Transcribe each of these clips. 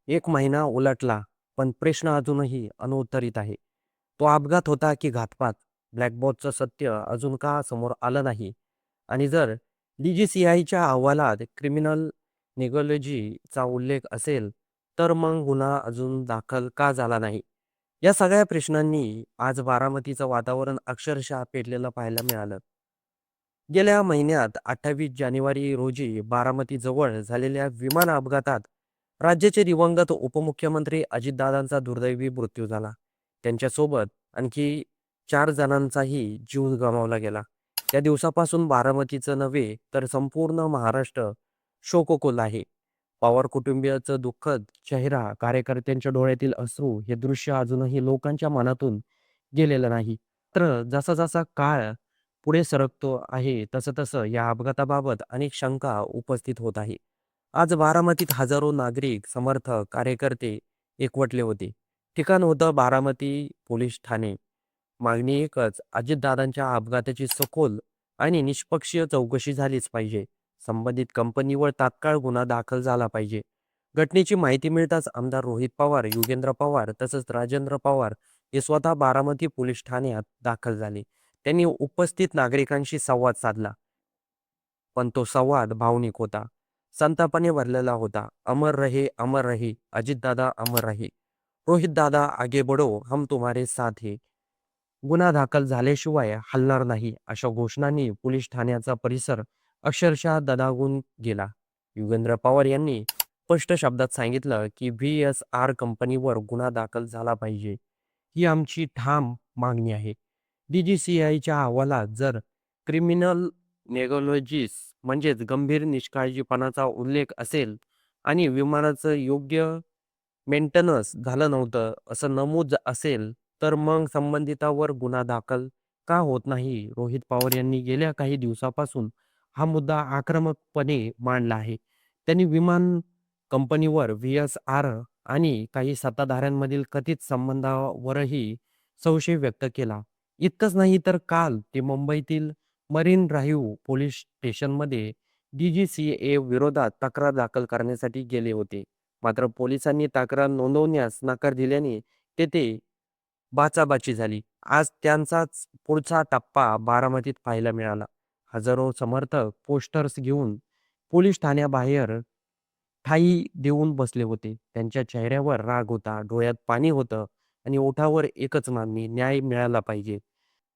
एक महिना उलटला, पण प्रश्न अजूनही अनुत्तरित आहे. तो अपघात होता की घातपात? ब्लॅक बॉक्सचं सत्य अजून का समोर आलं नाही? आणि जर DGCIच्या अहवालात क्रिमिनल निगोलॉजीचा उल्लेख असेल, तर मग गुन्हा अजून दाखल का झाला नाही? या सगळ्या प्रश्नांनी आज बारामतीचं वातावरण अक्षरशः पेटलेलं पाहायला मिळालं. गेल्या महिन्यात 28 जानेवारी रोजी बारामतीजवळ झालेल्या विमान अपघातात राज्याचे दिवंगत उपमुख्यमंत्री अजितदादांचा दुर्दैवी मृत्यू झाला. त्यांच्यासोबत आणखी 4 जणांचाही जीव गमावला गेला. त्या दिवसापासून बारामतीचं नव्हे तर संपूर्ण महाराष्ट्र शोककौल आहे. पवार कुटुंबियाचं दुःखद चेहरा, कार्यकर्त्यांच्या डोळ्यातील अश्रू हे दृश्य अजूनही लोकांच्या मनातून गेलेलं नाही. तर जसा जसा काळ पुढे सरकतो आहे, तसं-तसं या अपघाताबाबत अनेक शंका उपस्थित होत आहे. आज बारामतीत हजारो नागरिक, समर्थक, कार्यकर्ते एकवटले होते. ठिकाण होतं बारामती पोलीस ठाणे. मागणी एकच, अजितदादांच्या अपघाताची सखोल आणि निष्पक्ष चौकशी झालीच पाहिजे. संबंधित कंपनीवर तात्काळ गुन्हा दाखल झाला पाहिजे. घटनेची माहिती मिळताच आमदार रोहित पवार, युगेंद्र पवार तसंच राजेंद्र पवार हे स्वतः बारामती पोलीस ठाण्यात दाखल झाले. त्यांनी उपस्थित नागरिकांशी संवाद साधला. पण तो संवाद भावनिक होता. संतापाने भरलेला होता. अमर रहे, अजितदादा अमर रहे. रोहित दादा आगे बढ़ो, हम तुम्हारे साथ है. गुन्हा दाखल झाल्याशिवाय हलणार नाही, अशा घोषणांनी पोलीस ठाण्याचा परिसर अक्षरशः दणाणून गेला. युगेंद्र पवार यांनी स्पष्ट शब्दात सांगितलं की VSR कंपनीवर गुन्हा दाखल झाला पाहिजे. ही आमची ठाम मागणी आहे. DGCIच्या अहवालात जर क्रिमिनल नेग्लिजन्स म्हणजेच गंभीर निष्काळजीपणाचा उल्लेख असेल आणि विमानाचं योग्य मेंटेनन्स झालं नव्हतं असं नमूद असेल, तर मग संबंधितावर गुन्हा दाखल का होत नाही? रोहित पवार यांनी गेल्या काही दिवसापासून हा मुद्दा आक्रमकपणे मांडला आहे. त्यांनी विमान कंपनीवर VSR आणि काही सत्ताधाऱ्यांमधील कथित संबंधावरही संशय व्यक्त केला. इतकंच नाही तर काल ते मुंबईतील मरीन ड्राईव्ह पोलीस स्टेशनमध्ये DGCA विरोधात तक्रार दाखल करण्यासाठी गेले होते. मात्र पोलिसांनी तक्रार नोंदवण्यास नकार दिल्याने तेथे बाचाबाची झाली. आज त्यांचाच पुढचा टप्पा बारामतीत पाहायला मिळाला. हजारो समर्थक पोस्टर्स घेऊन पोलीस ठाण्याबाहेर ठायी देऊन बसले होते. त्यांच्या चेहऱ्यावर राग होता, डोळ्यात पाणी होतं आणि ओठावर एकच मागणी, न्याय मिळाला पाहिजे.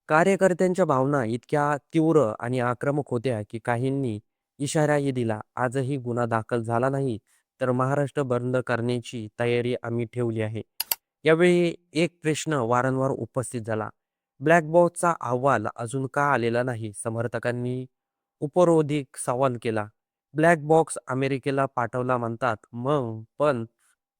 कार्यकर्त्यांच्या भावना इतक्या तीव्र आणि आक्रमक होत्या की काहींनी इशाराही दिला, आजही गुन्हा दाखल झाला नाही तर महाराष्ट्र बंद करण्याची तयारी आम्ही ठेवली आहे. यावेळी एक प्रश्न वारंवार उपस्थित झाला. ब्लॅक बॉक्सचा अहवाल अजून का आलेला नाही? समर्थकांनी उपरोधिक सवाल केला. ब्लॅक बॉक्स अमेरिकेला पाठवला म्हणतात, मग पण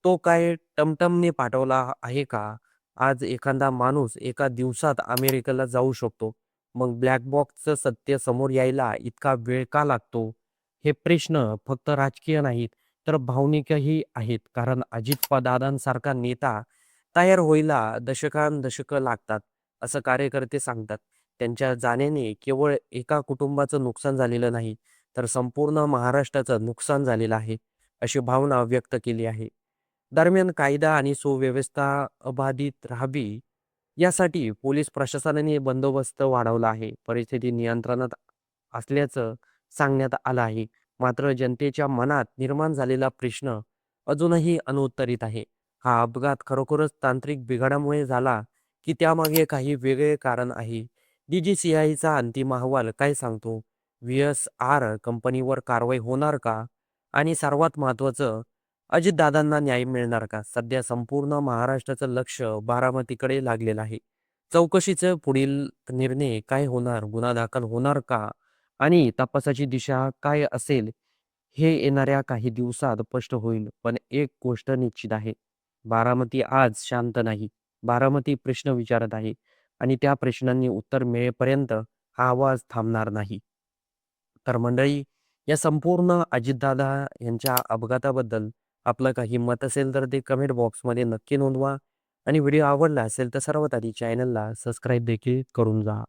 तो काय टमटमने पाठवला आहे का? आज एखादा माणूस एका दिवसात अमेरिकेला जाऊ शकतो. मग ब्लॅक बॉक्सचं सत्य समोर यायला इतका वेळ का लागतो? हे प्रश्न फक्त राजकीय नाहीत, तर भावनिकही आहेत. कारण अजित दादांसारखा नेता तयार व्हायला दशकांदशकं लागतात, असं कार्यकर्ते सांगतात. त्यांच्या जाण्याने केवळ एका कुटुंबाचं नुकसान झालेलं नाही, तर संपूर्ण महाराष्ट्राचं नुकसान झालेलं आहे, अशी भावना व्यक्त केली आहे. दरम्यान कायदा आणि सुव्यवस्था अबाधित राहावी यासाठी पोलीस प्रशासनाने बंदोबस्त वाढवला आहे. परिस्थिती नियंत्रणात असल्याचं सांगण्यात आलं आहे. मात्र जनतेच्या मनात निर्माण झालेला प्रश्न अजूनही अनुत्तरित आहे. हा अपघात खरोखरच तांत्रिक बिघाडामुळे झाला, की त्यामागे काही वेगळे कारण आहे? DGCIचा अंतिम अहवाल काय सांगतो? VSR कंपनीवर कारवाई होणार का? आणि सर्वात महत्त्वाचं, अजितदादांना न्याय मिळणार का? सध्या संपूर्ण महाराष्ट्राचं लक्ष बारामतीकडे लागलेलं आहे. चौकशीचं पुढील निर्णय काय होणार? गुन्हा दाखल होणार का? आणि तपासाची दिशा काय असेल? हे येणाऱ्या काही दिवसात स्पष्ट होईल. पण एक गोष्ट निश्चित आहे, बारामती आज शांत नाही. बारामती प्रश्न विचारत आहे आणि त्या प्रश्नांनी उत्तर मिळेपर्यंत हा आवाज थांबणार नाही. तर मंडळी, या संपूर्ण अजितदादा यांच्या अपघाताबद्दल आपलं काही मत असेल तर ते कमेंट बॉक्समध्ये नक्की नोंदवा आणि व्हिडिओ आवडला असेल तर सर्वात आधी चॅनलला सबस्क्राईब देखील करून जा.